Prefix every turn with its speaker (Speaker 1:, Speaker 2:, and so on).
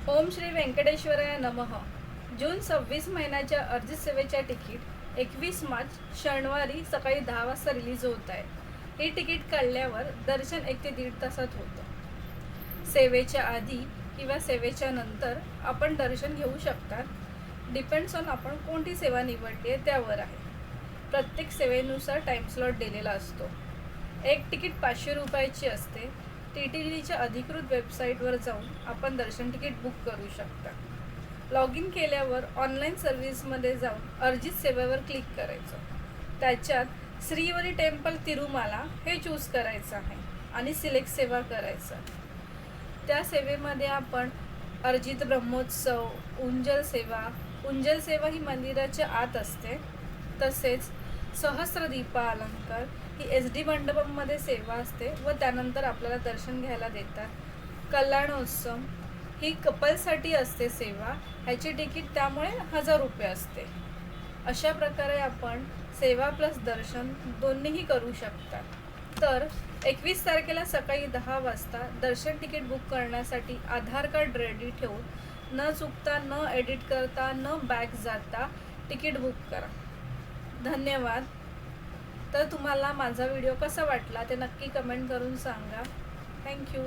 Speaker 1: ओम श्री व्यंकटेश्वराय नमः. जून 26 महिन्याच्या अर्जित सेवेच्या तिकीट 21 मार्च शनिवारी सकाळी 10 वाजता रिलीज होत आहे. हे तिकीट काढल्यावर दर्शन 1 ते 1.5 तासात होतं. सेवेच्या आधी किंवा सेवेच्या नंतर आपण दर्शन घेऊ शकतात. डिपेंड्स ऑन आपण कोणती सेवा निवडली आहे त्यावर आहे. प्रत्येक सेवेनुसार टाईम स्लॉट दिलेला असतो. एक तिकीट 500 रुपयाची असते. TTDच्या अधिकृत वेबसाईटवर जाऊन आपण दर्शन तिकीट बुक करू शकता. लॉग इन केल्यावर ऑनलाईन सर्व्हिसमध्ये जाऊन अर्जित सेवेवर क्लिक करायचं. त्याच्यात श्रीवरी टेम्पल तिरुमाला हे चूज करायचं आहे आणि सिलेक्ट सेवा करायचं. त्या सेवेमध्ये आपण अर्जित ब्रह्मोत्सव, उंजल सेवा ही मंदिराच्या आत असते. तसेच सहस्रदीपा अलंकार ही SD मंडपमध्ये सेवा असते व त्यानंतर आपल्याला दर्शन घ्यायला देतात. कल्याणोत्सव ही कपलसाठी असते सेवा. ह्याची तिकीट त्यामुळे 1000 रुपये असते. अशा प्रकारे आपण सेवा प्लस दर्शन दोन्हीही करू शकता. तर 21 तारखेला सकाळी 10 वाजता दर्शन तिकीट बुक करण्यासाठी आधार कार्ड रेडी ठेवून न चुकता, न एडिट करता, न बॅक जाता तिकीट बुक करा. धन्यवाद. तर तुम्हाला माझा व्हिडिओ कसा वाटला ते नक्की कमेंट करून सांगा. थँक्यू.